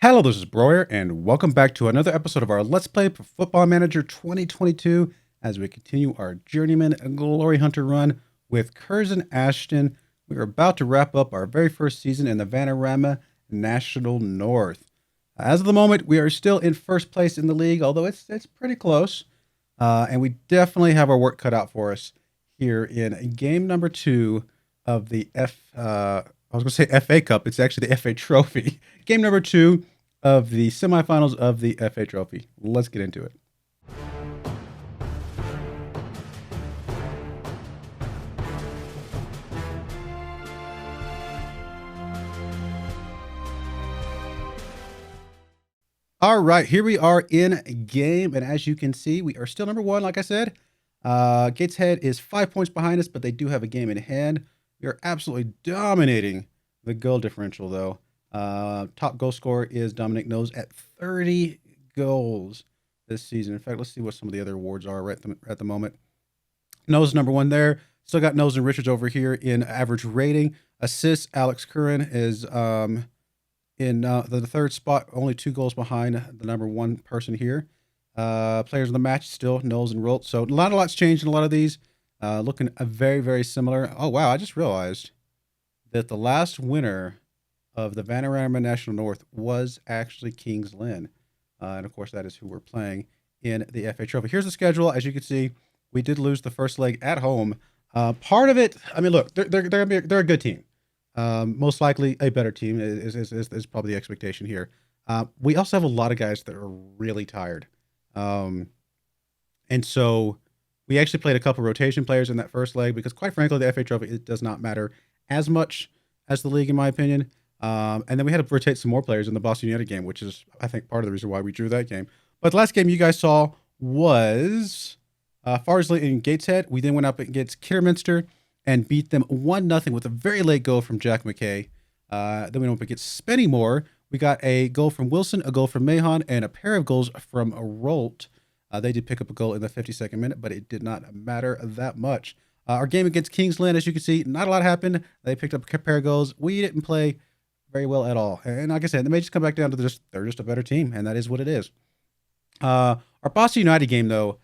Hello, this is Broyar, and welcome back to another episode of our Let's Play for Football Manager 2022 as we continue our Journeyman Glory Hunter run with CURZON ASHTON. We are about to wrap up our very first season in the Vanarama National North. As of the moment, we are still in first place in the league, although it's pretty close. And we definitely have our work cut out for us here in game number 2 of the I was going to say FA Cup. It's actually the FA Trophy. Game number 2 of the semifinals of the FA Trophy. Let's get into it. All right, here we are in game, and as you can see, we are still number 1, like I said. Gateshead is 5 points behind us, but they do have a game in hand. We are absolutely dominating the goal differential, though. Top goal scorer is Dominic Knowles at 30 goals this season. In fact, let's see what some of the other awards are right at the moment. Knowles number 1 there. Still got Knowles and Richards over here in average rating. Assists, Alex Curran is in the third spot, only 2 goals behind the number 1 person here. Players of the match still Knowles and Rolt. So a lot's changed in a lot of these. Looking very, very similar. Oh, wow. I just realized that the last winner of the Vanarama National North was actually Kings Lynn. And, of course, that is who we're playing in the FA Trophy. Here's the schedule. As you can see, we did lose the first leg at home. Part of it, I mean, look, they're a good team. Most likely a better team is probably the expectation here. We also have a lot of guys that are really tired. And so we actually played a couple rotation players in that first leg because, quite frankly, the FA Trophy, it does not matter as much as the league, in my opinion. And then we had to rotate some more players in the Boston United game, which is, I think, part of the reason why we drew that game. But the last game you guys saw was Farsley and Gateshead. We then went up against Kidderminster and beat them 1-0 with a very late goal from Jack McKay. Then we went up against Spennymoor. We got a goal from Wilson, a goal from Mahon, and a pair of goals from Rolt. They did pick up a goal in the 52nd minute, but it did not matter that much. Our game against Kings Lynn, as you can see, not a lot happened. They picked up a pair of goals. We didn't play very well at all. And like I said, they may just come back down to they're just a better team, and that is what it is. Our Boston United game, though,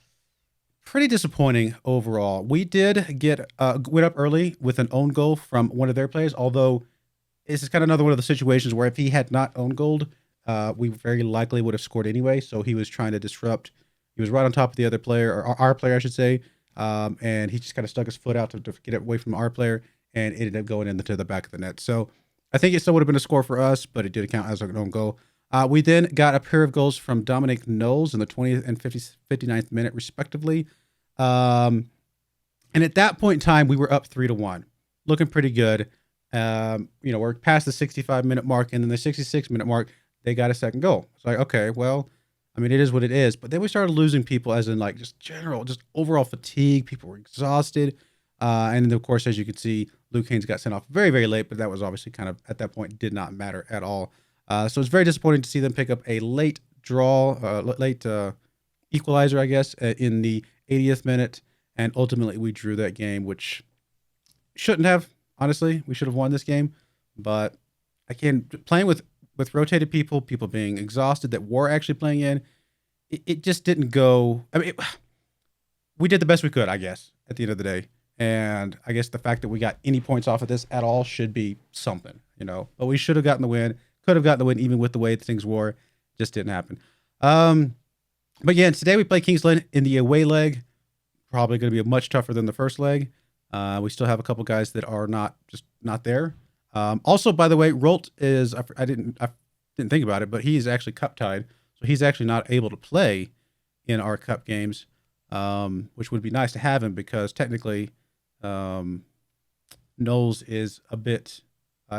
pretty disappointing overall. We did get went up early with an own goal from one of their players, although this is kind of another one of the situations where if he had not owned gold, we very likely would have scored anyway. So he was trying to disrupt. He was right on top of the other player, or our player, I should say, and he just kind of stuck his foot out to get away from our player, and it ended up going into the back of the net. So I think it still would have been a score for us, but it did count as an own goal. We then got a pair of goals from Dominic Knowles in the 20th and 59th minute, respectively. And at that point in time, we were up 3-1, looking pretty good. We're past the 65-minute mark, and then the 66-minute mark, they got a second goal. It's like, okay, well, I mean, it is what it is. But then we started losing people, as in like just overall fatigue. People were exhausted. And then, of course, as you can see, Luke Haynes got sent off very, very late, but that was obviously kind of, at that point, did not matter at all. So it's very disappointing to see them pick up a late equalizer, I guess, in the 80th minute. And ultimately, we drew that game, which shouldn't have. Honestly, we should have won this game. But again, playing with rotated people being exhausted that were actually playing in, it just didn't go. I mean, we did the best we could, I guess, at the end of the day. And I guess the fact that we got any points off of this at all should be something, But we should have gotten the win. Could have gotten the win even with the way things were. Just didn't happen. But yeah, today we play Kings Lynn in the away leg. Probably going to be much tougher than the first leg. We still have a couple guys that are not there. Also, by the way, Rolt is, I didn't think about it, but he's actually cup tied. So he's actually not able to play in our cup games, which would be nice to have him because technically Knowles is a bit,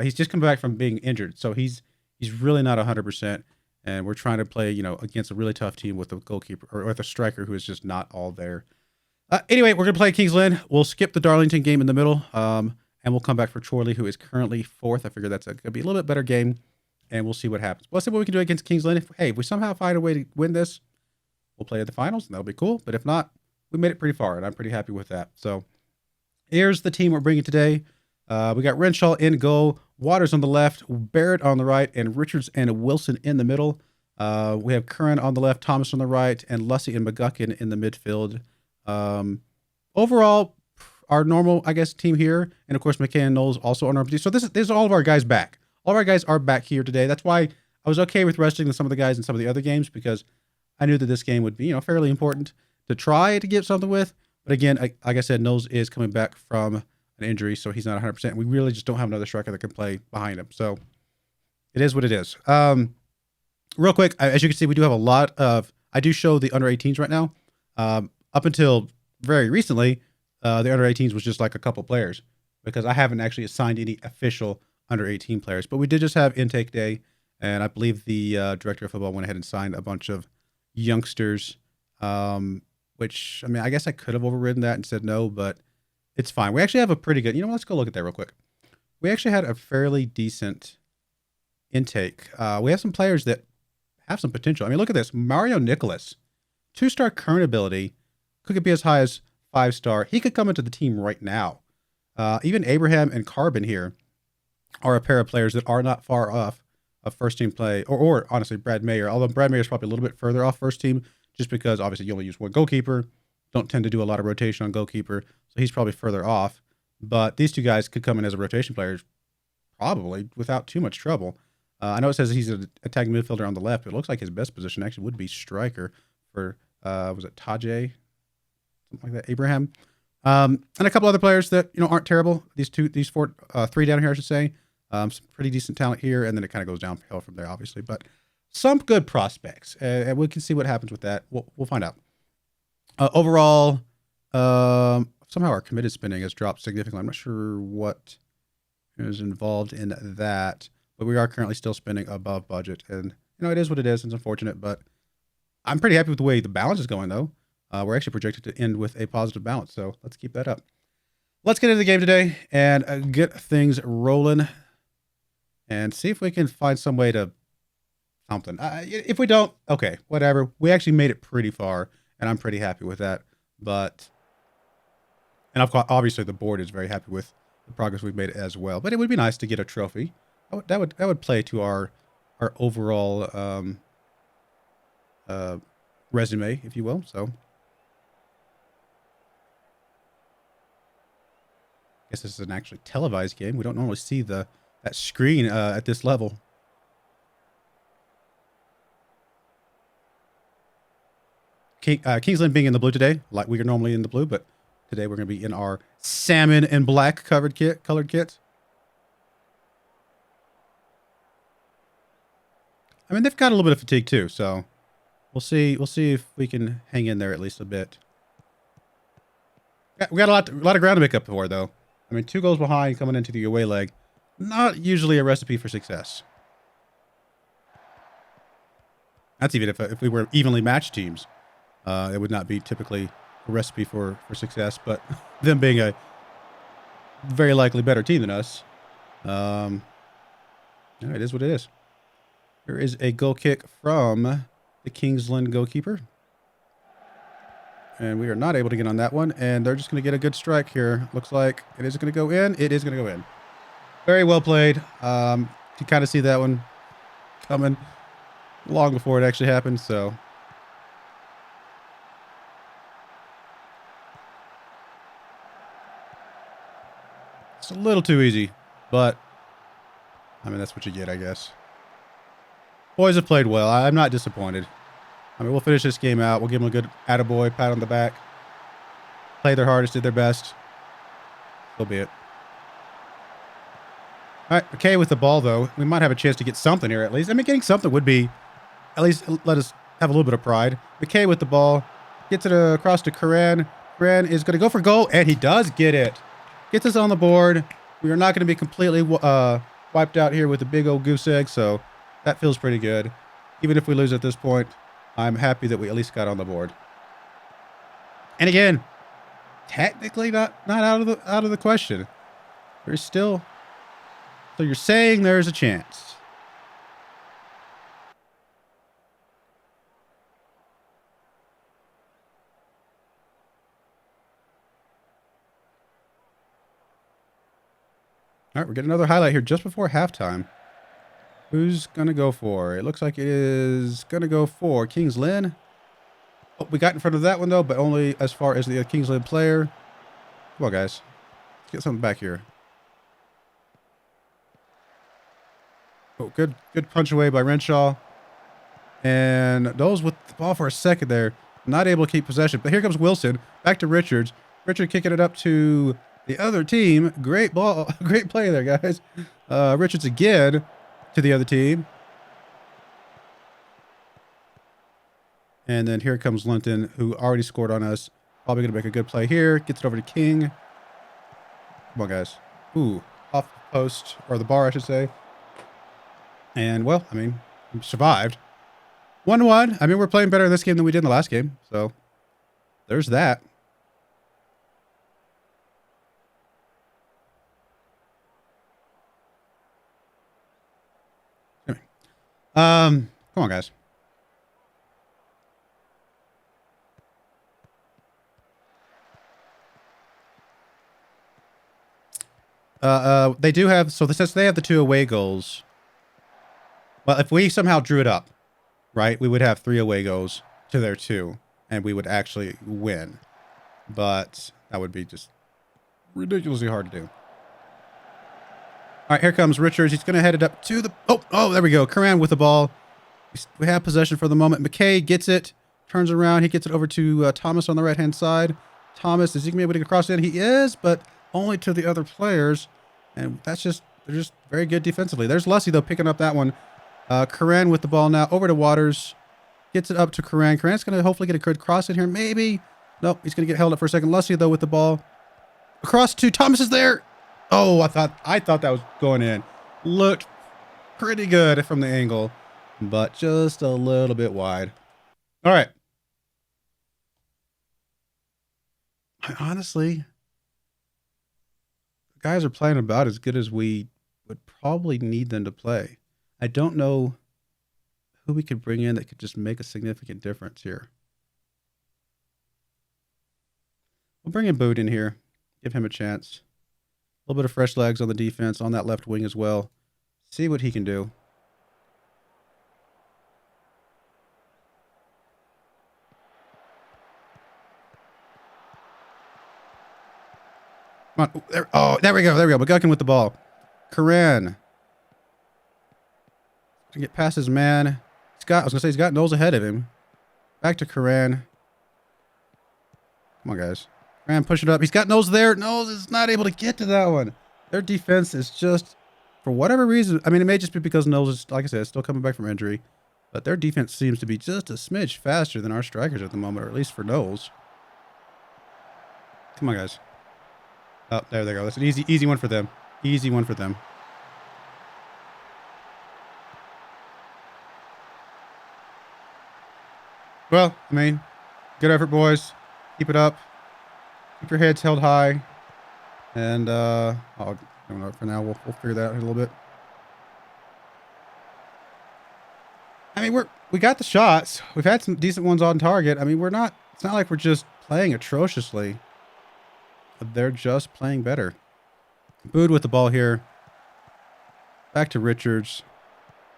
he's just come back from being injured. So he's really not 100%. And we're trying to play, against a really tough team with a goalkeeper or with a striker who is just not all there. Anyway, we're going to play Kings Lynn. We'll skip the Darlington game in the middle, and we'll come back for Chorley, who is currently 4th. I figure that's going to be a little bit better game, and we'll see what happens. Let's see what we can do against Kings Lynn. If we somehow find a way to win this, we'll play at the finals, and that'll be cool. But if not, we made it pretty far, and I'm pretty happy with that. So here's the team we're bringing today. We got Renshaw in goal, Waters on the left, Barrett on the right, and Richards and Wilson in the middle. We have Curran on the left, Thomas on the right, and Lussey and McGuckin in the midfield. Overall, our normal, I guess, team here, and of course McKay and Knowles also on our team. So this is all of our guys back. All of our guys are back here today. That's why I was okay with resting some of the guys in some of the other games, because I knew that this game would be, fairly important to try to get something with. But again, like I said, Knowles is coming back from an injury, so he's not 100%. We really just don't have another striker that can play behind him. So it is what it is. Real quick, as you can see, we do have a lot of, I do show the under 18s right now. Up until very recently, the under 18s was just like a couple players, because I haven't actually assigned any official under 18 players. But we did just have intake day, and I believe the director of football went ahead and signed a bunch of youngsters, which, I mean, I guess I could have overridden that and said no, but it's fine. We actually have a pretty good, let's go look at that real quick. We actually had a fairly decent intake. We have some players that have some potential. I mean, look at this. Mario Nicholas, 2-star current ability, could be as high as 5-star. He could come into the team right now. Even Abraham and Carbon here are a pair of players that are not far off of first team play, or honestly, Brad Mayer, although Brad Mayer is probably a little bit further off first team, just because obviously you only use one goalkeeper, don't tend to do a lot of rotation on goalkeeper, so he's probably further off. But these two guys could come in as a rotation player probably without too much trouble. I know it says he's an attacking midfielder on the left, but it looks like his best position actually would be striker for, was it Tajay? Something like that, Abraham. And a couple other players that, aren't terrible. These three down here, I should say. Some pretty decent talent here, and then it kind of goes downhill from there, obviously. But some good prospects, and we can see what happens with that. We'll find out. Overall, somehow our committed spending has dropped significantly. I'm not sure what is involved in that, but we are currently still spending above budget, and it is what it is. It's unfortunate, but I'm pretty happy with the way the balance is going, though. We're actually projected to end with a positive balance, so let's keep that up. Let's get into the game today and get things rolling, and see if we can find some way to something. If we don't, okay, whatever. We actually made it pretty far, and I'm pretty happy with that. And obviously the board is very happy with the progress we've made as well. But it would be nice to get a trophy. That would play to our overall resume, if you will. So I guess this is an actually televised game. We don't normally see that screen at this level. Kingsland being in the blue today, like we are normally in the blue, but today we're going to be in our salmon and black colored kit. I mean, they've got a little bit of fatigue too, so we'll see if we can hang in there at least a bit. We got a lot of ground to make up for, though. I mean, 2 goals behind coming into the away leg, not usually a recipe for success. That's even if we were evenly matched teams. It would not be typically a recipe for success, but them being a very likely better team than us, it is what it is. There is a goal kick from the Kingsland goalkeeper, and we are not able to get on that one, and they're just going to get a good strike here. Looks like it is going to go in. It is going to go in. Very well played. You kind of see that one coming long before it actually happened, so... It's a little too easy, but I mean, that's what you get, I guess. Boys have played well. I'm not disappointed. I mean, we'll finish this game out. We'll give them a good attaboy, pat on the back. Played their hardest, did their best. So be it. All right, okay with the ball, though. We might have a chance to get something here, at least. I mean, getting something would be, at least let us have a little bit of pride. McKay with the ball. Gets it across to Curran. Curran is going to go for goal, and he does get it. Gets us on the board. We are not going to be completely wiped out here with a big old goose egg, so that feels pretty good. Even if we lose at this point, I'm happy that we at least got on the board. And again, technically not out of the question. There's still... So you're saying there's a chance. All right, we're getting another highlight here just before halftime. Who's going to go for? It looks like it is going to go for Kings Lynn. Oh, we got in front of that one, though, but only as far as the Kings Lynn player. Come on, guys. Let's get something back here. Oh, good punch away by Renshaw. And those with the ball for a second there. Not able to keep possession. But here comes Wilson. Back to Richards. Richard kicking it up to the other team. Great ball. Great play there, guys. Richards again to the other team. And then here comes Linton, who already scored on us. Probably going to make a good play here. Gets it over to King. Come on, guys. Ooh, off the post, or the bar, I should say. And, well, I mean, we survived. 1-1. I mean, we're playing better in this game than we did in the last game. So, there's that. Come on, guys. They do have, so since they have the 2 away goals, well, if we somehow drew it up, right, we would have 3 away goals to their 2, and we would actually win. But that would be just ridiculously hard to do. All right, here comes Richards. He's going to head it up to the, oh, there we go. Curran with the ball. We have possession for the moment. McKay gets it, turns around. He gets it over to Thomas on the right-hand side. Thomas, is he going to be able to get across in? He is, but only to the other players. And that's just, they're just very good defensively. There's Lussey, though, picking up that one. Curran with the ball now over to Waters. Gets it up to Curran. Curran's going to hopefully get a good cross in here. Maybe. Nope, he's going to get held up for a second. Lussey, though, with the ball. Across to Thomas is there. Oh, I thought that was going in. Looked pretty good from the angle, but just a little bit wide. All right. Honestly, the guys are playing about as good as we would probably need them to play. I don't know who we could bring in that could just make a significant difference here. We'll bring in Boot in here. Give him a chance. A little bit of fresh legs on the defense, on that left wing as well. See what he can do. Come on. There, oh, there we go. There we go. McGuckin with the ball. Curran. To get past his man. I was going to say he's got Knowles ahead of him. Back to Curran. Come on, guys. Curran pushing it up. He's got Knowles there. Knowles is not able to get to that one. Their defense is just, for whatever reason, I mean, it may just be because Knowles is, like I said, still coming back from injury. But their defense seems to be just a smidge faster than our strikers at the moment, or at least for Knowles. Come on, guys. Oh, there they go. That's an easy one for them. Easy one for them. Well, I mean, good effort, boys. Keep it up. Keep your heads held high. And, I don't know, for now, we'll figure that out in a little bit. I mean, we got the shots. We've had some decent ones on target. I mean, it's not like we're just playing atrociously. They're just playing better. Bood with the ball here. Back to Richards.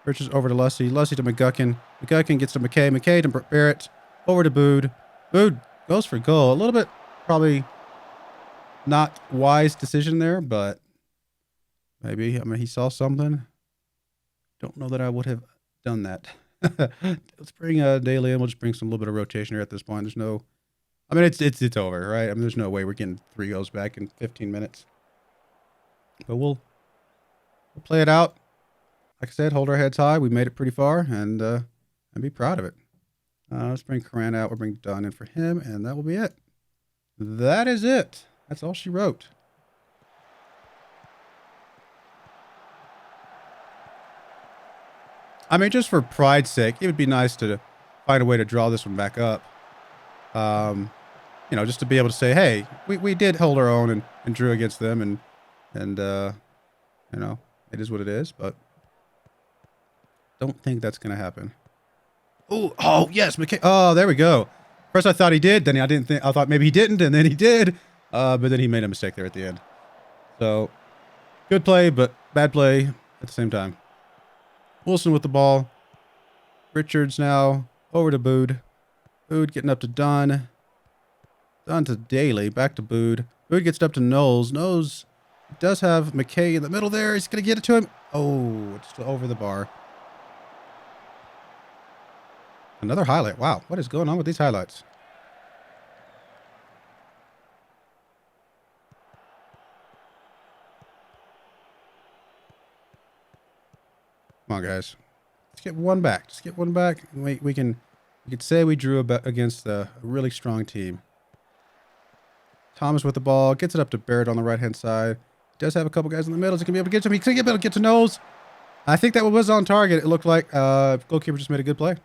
Richards over to Lussey. Lussey to McGuckin. McGuckin gets to McKay. McKay to Barrett. Over to Bood. Bood goes for goal. A little bit probably not wise decision there, but maybe, I mean, he saw something. Don't know that I would have done that. Let's bring Daly in. We'll just bring some little bit of rotation here at this point. There's no, I mean, it's over, right? I mean, there's no way we're getting 3 goals back in 15 minutes. But we'll play it out. Like I said, hold our heads high. We made it pretty far, and be proud of it. Let's bring Curran out. We'll bring Dunn in for him, and that will be it. That is it. That's all she wrote. I mean, just for pride's sake, it would be nice to find a way to draw this one back up. You know, just to be able to say, hey, we did hold our own and drew against them, and you know, it is what it is, but don't think that's going to happen. Oh, yes, McKay. Oh, there we go. First I thought he did, then I thought maybe he didn't, and then he did. But then he made a mistake there at the end. So, Good play, but bad play at the same time. Wilson with the ball. Richards now over to Bood. Bood getting up to Dunn. Dunn to Daly. Back to Bood. Bood gets it up to Knowles. Knowles does have McKay in the middle there. He's going to get it to him. Oh, it's still over the bar. Another highlight. Wow, what is going on with these highlights? Come on, guys. Let's get one back. Just get one back. We could say we drew against a really strong team. Thomas with the ball. Gets it up to Barrett on the right-hand side. Does have a couple guys in the middle. He's going to be able to get to him. He's going to be able to get to Knowles. I think that was on target. It looked like goalkeeper just made a good play.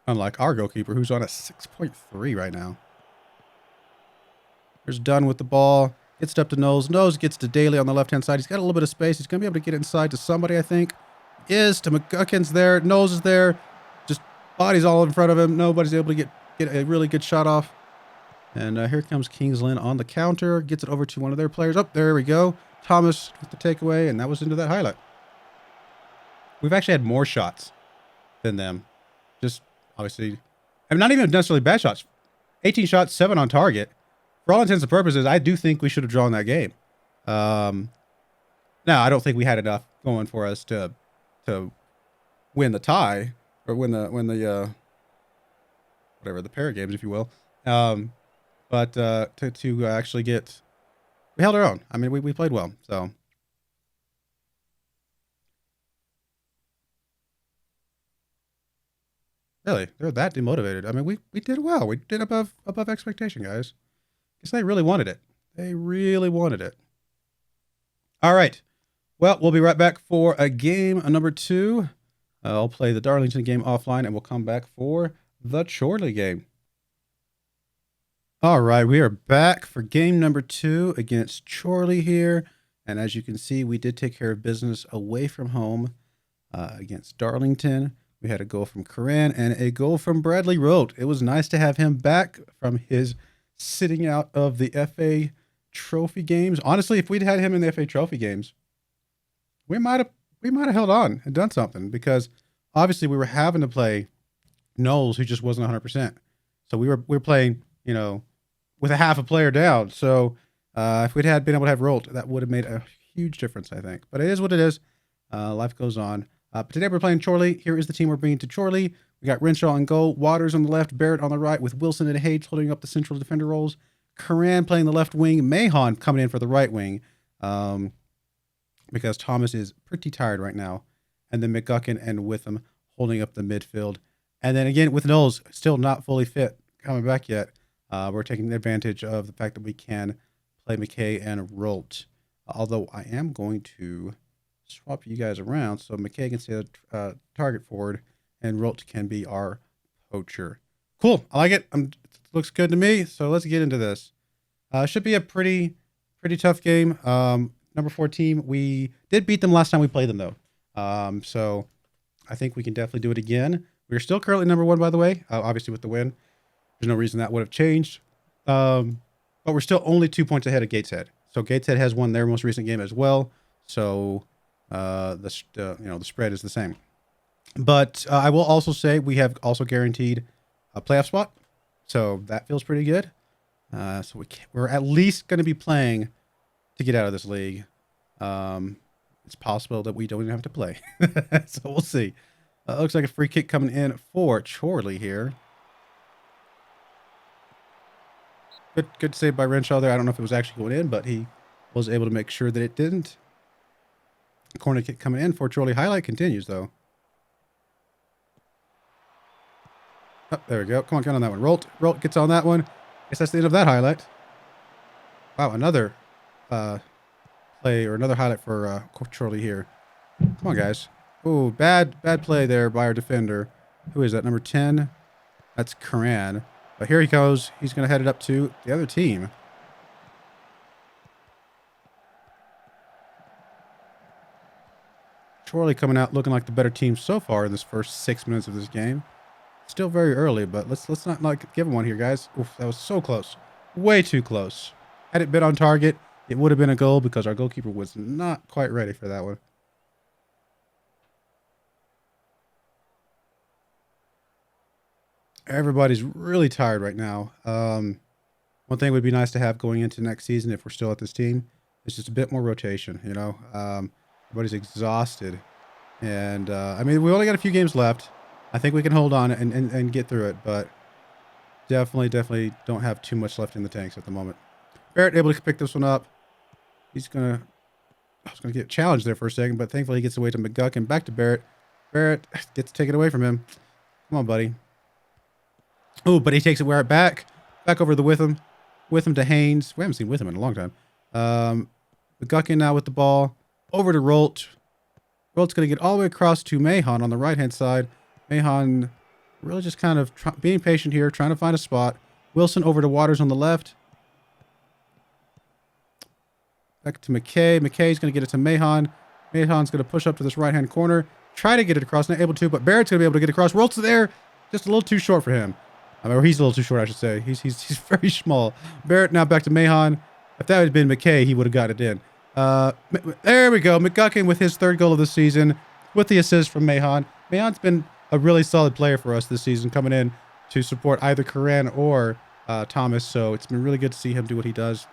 Unlike our goalkeeper, who's on a 6.3 right now. There's Dunn with the ball. Gets it up to Knowles. Knowles gets to Daly on the left-hand side. He's got a little bit of space. He's going to be able to get inside to somebody, I think. Is to McGuckin's there. Knowles is there. Just bodies all in front of him. Nobody's able to get a really good shot off. And here comes Kingsland on the counter. Gets it over to one of their players. Oh, there we go. Thomas with the takeaway, and that was into that highlight. We've actually had more shots than them. Just obviously, I mean, not even necessarily bad shots. 18 shots, 7 on target. For all intents and purposes, I do think we should have drawn that game. Now, I don't think we had enough going for us to win the tie or win the whatever, the pair games, if you will. But to actually get, we held our own. I mean, we played well. So really, they're that demotivated. I mean, we did well. We did above expectation, guys. Guess they really wanted it. They really wanted it. All right. Well, we'll be right back for a game number 2. I'll play the Darlington game offline, and we'll come back for the Chorley game. All right, we are back for game number 2 against Chorley here. And as you can see, we did take care of business away from home against Darlington. We had a goal from Coran and a goal from Bradley Rote. It was nice to have him back from his sitting out of the FA Trophy games. Honestly, if we'd had him in the FA Trophy games, we might have held on and done something, because obviously we were having to play Knowles, who just wasn't 100%. So we were playing, you know, with a half a player down. So if we'd been able to have Rolt, that would have made a huge difference, I think. But it is what it is. Life goes on. But today we're playing Chorley. Here is the team we're bringing to Chorley. We got Renshaw on goal, Waters on the left, Barrett on the right, with Wilson and Hayes holding up the central defender roles. Coran playing the left wing, Mahon coming in for the right wing, because Thomas is pretty tired right now. And then McGuckin and Witham holding up the midfield. And then again, with Knowles still not fully fit, coming back yet, we're taking advantage of the fact that we can play McKay and Rolt. Although I am going to swap you guys around so McKay can stay the target forward and Rolt can be our poacher. Cool. I like it. It looks good to me. So let's get into this. Should be a pretty tough game. Number 4 team. We did beat them last time we played them, though. So I think we can definitely do it again. We're still currently number 1, by the way, obviously with the win. There's no reason that would have changed. But we're still only 2 points ahead of Gateshead. So Gateshead has won their most recent game as well. So the spread is the same. But I will also say we have also guaranteed a playoff spot. So that feels pretty good. So we're at least going to be playing to get out of this league. It's possible that we don't even have to play. So we'll see. Looks like a free kick coming in for Chorley here. Good save by Renshaw there. I don't know if it was actually going in, but he was able to make sure that it didn't. Corner kick coming in for Chorley. Highlight continues, though. Oh, there we go. Come on, get on that one. Rolt gets on that one. Guess that's the end of that highlight. Wow, another play or another highlight for Chorley here. Come on, guys. Ooh, bad play there by our defender. Who is that? Number 10? That's Coran. But here he goes. He's going to head it up to the other team. Chorley coming out looking like the better team so far in this first 6 minutes of this game. Still very early, but let's not give him one here, guys. Oof, that was so close. Way too close. Had it been on target, it would have been a goal because our goalkeeper was not quite ready for that one. Everybody's really tired right now. One thing would be nice to have going into next season if we're still at this team is just a bit more rotation, you know. Everybody's exhausted. And, I mean, we only got a few games left. I think we can hold on and get through it, but definitely don't have too much left in the tanks at the moment. Barrett able to pick this one up. He's going to... I was going to get challenged there for a second, but thankfully he gets away to McGuckin. Back to Barrett. Barrett gets taken away from him. Come on, buddy. Oh, but he takes it back. Back over the Witham. Witham to Haynes. We haven't seen Witham in a long time. McGuckin now with the ball. Over to Rolt. Rolt's going to get all the way across to Mahon on the right-hand side. Mahon really just kind of being patient here, trying to find a spot. Wilson over to Waters on the left. Back to McKay. McKay's going to get it to Mahon. Mahon's going to push up to this right-hand corner. Try to get it across. Not able to, but Barrett's going to be able to get across. Rolt's there. Just a little too short for him. Or he's a little too short, I should say. He's very small. Barrett now back to Mahon. If that had been McKay, he would have got it in. There we go. McGuckin with his third goal of the season with the assist from Mahon. Mahon's been a really solid player for us this season, coming in to support either Curran or Thomas. So it's been really good to see him do what he does.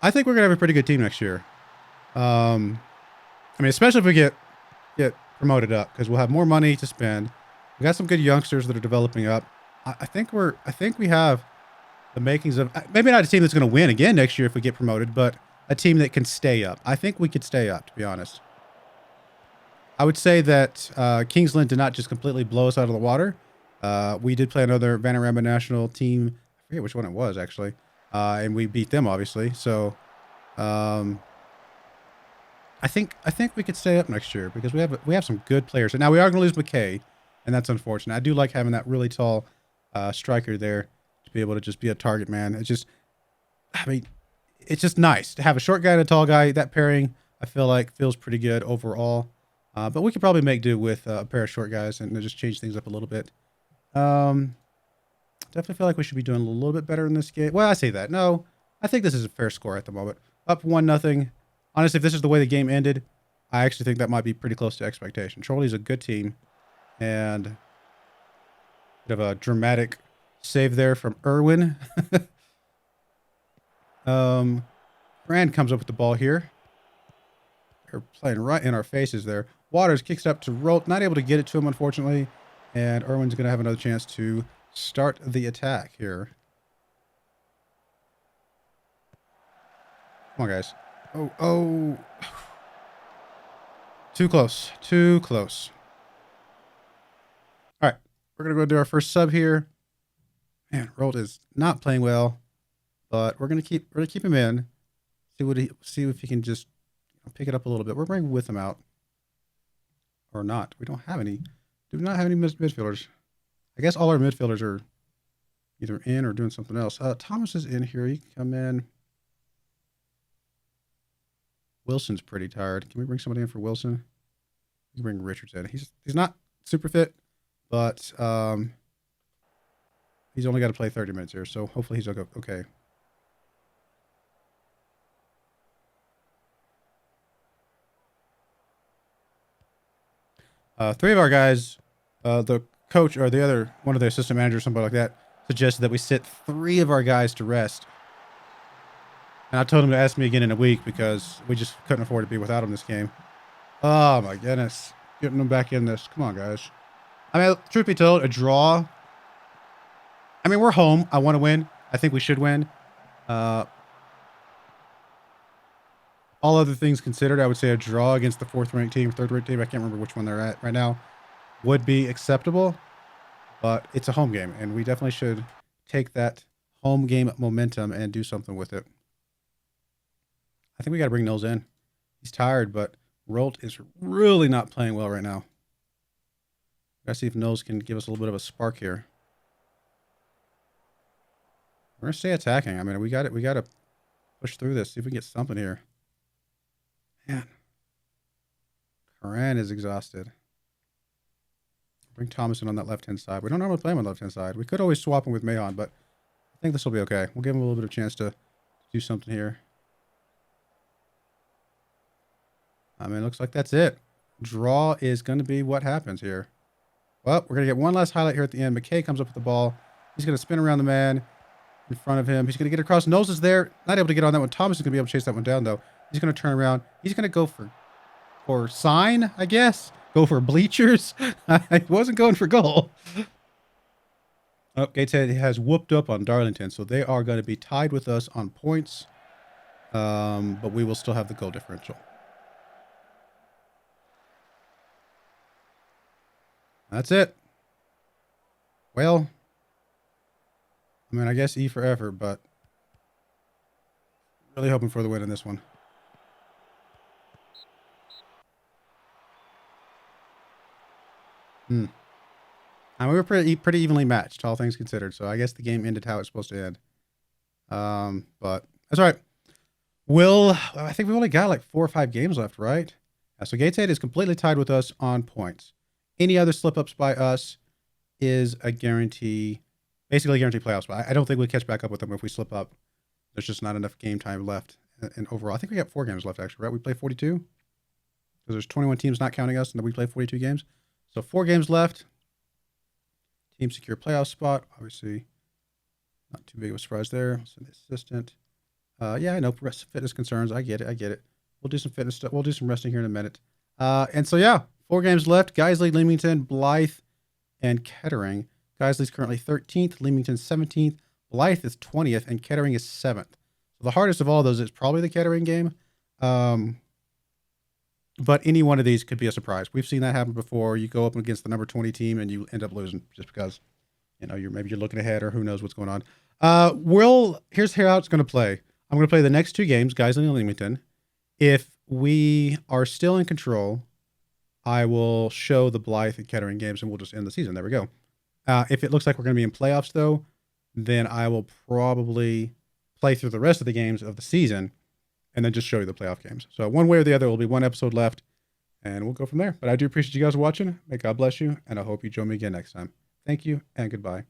I think we're going to have a pretty good team next year. I mean, especially if we get promoted up, because we'll have more money to spend. We got some good youngsters that are developing up. I think we have the makings of maybe not a team that's going to win again next year if we get promoted, but a team that can stay up. I think we could stay up, to be honest. I would say that Kingsland did not just completely blow us out of the water. We did play another Vanarama National team. I forget which one it was, actually. And we beat them, obviously. So I think we could stay up next year because we have some good players. And now we are going to lose McKay, and that's unfortunate. I do like having that really tall striker there to be able to just be a target man. It's just, I mean, it's just nice to have a short guy and a tall guy. That pairing, I feel like, feels pretty good overall. But we could probably make do with a pair of short guys and just change things up a little bit. Definitely feel like we should be doing a little bit better in this game. Well, I say that. No, I think this is a fair score at the moment. Up 1-0. Honestly, if this is the way the game ended, I actually think that might be pretty close to expectation. Trolley's a good team. And bit of a dramatic save there from Irwin. Brand comes up with the ball here. They're playing right in our faces there. Waters kicks it up to Rolt. Not able to get it to him, unfortunately. And Irwin's going to have another chance to start the attack here. Come on, guys. Oh. Too close. Too close. All right. We're going to go do our first sub here. Man, Rolt is not playing well, but we're going to keep him in. See if he can just pick it up a little bit. We're bringing with him out. Or not. We don't have any. Do not have any midfielders. I guess all our midfielders are either in or doing something else. Thomas is in here. He can come in. Wilson's pretty tired. Can we bring somebody in for Wilson? We can bring Richards in. He's not super fit, but he's only got to play 30 minutes here, so hopefully he's okay. Three of our guys, the coach or the other one of the assistant managers, somebody like that, suggested that we sit 3 of our guys to rest. And I told him to ask me again in a week because we just couldn't afford to be without him this game. Oh my goodness. Getting them back in this. Come on, guys. I mean, truth be told, a draw. I mean, we're home. I want to win. I think we should win. All other things considered, I would say a draw against the 4th-ranked team, 3rd-ranked team, I can't remember which one they're at right now, would be acceptable. But it's a home game, and we definitely should take that home game momentum and do something with it. I think we got to bring Knowles in. He's tired, but Rolt is really not playing well right now. Got to see if Knowles can give us a little bit of a spark here. We're going to stay attacking. I mean, we got to push through this, see if we can get something here. Man. Curran is exhausted. Bring Thomas in on that left-hand side. We don't normally play him on the left-hand side. We could always swap him with Mahon, but I think this will be okay. We'll give him a little bit of chance to do something here. I mean, it looks like that's it. Draw is going to be what happens here. Well, we're going to get one last highlight here at the end. McKay comes up with the ball. He's going to spin around the man in front of him. He's going to get across. Nose is there. Not able to get on that one. Thomas is going to be able to chase that one down, though. He's going to turn around. He's going to go for sign, I guess. Go for bleachers. I wasn't going for goal. Oh, Gateshead has whooped up on Darlington, so they are going to be tied with us on points. But we will still have the goal differential. That's it. Well, I mean, I guess E for effort, but really hoping for the win in this one. I mean, we were pretty evenly matched, all things considered. So I guess the game ended how it's supposed to end. But that's all right. I think we've only got like 4 or 5 games left, right? So Gateshead is completely tied with us on points. Any other slip-ups by us is a guarantee, basically a guarantee playoff spot. I don't think we catch back up with them if we slip up. There's just not enough game time left. And overall, I think we got 4 games left, actually, right? We play 42? Because there's 21 teams not counting us, and then we play 42 games. So 4 games left. Team secure playoff spot. Obviously, not too big of a surprise there. So the assistant. Yeah, I know. Fitness concerns. I get it. We'll do some fitness stuff. We'll do some resting here in a minute. And so, yeah, 4 games left. Guiseley, Leamington, Blythe, and Kettering. Guiseley's currently 13th. Leamington's 17th. Blythe is 20th, and Kettering is 7th. So the hardest of all those is probably the Kettering game. But any one of these could be a surprise. We've seen that happen before. You go up against the number 20 team, and you end up losing just because, you know, maybe you're looking ahead or who knows what's going on. Here's how it's going to play. I'm going to play the next 2 games, Guiseley and Leamington. If we are still in control, I will show the Blythe and Kettering games, and we'll just end the season. There we go. If it looks like we're going to be in playoffs, though, then I will probably play through the rest of the games of the season and then just show you the playoff games. So one way or the other, there will be 1 episode left, and we'll go from there. But I do appreciate you guys watching. May God bless you, and I hope you join me again next time. Thank you, and goodbye.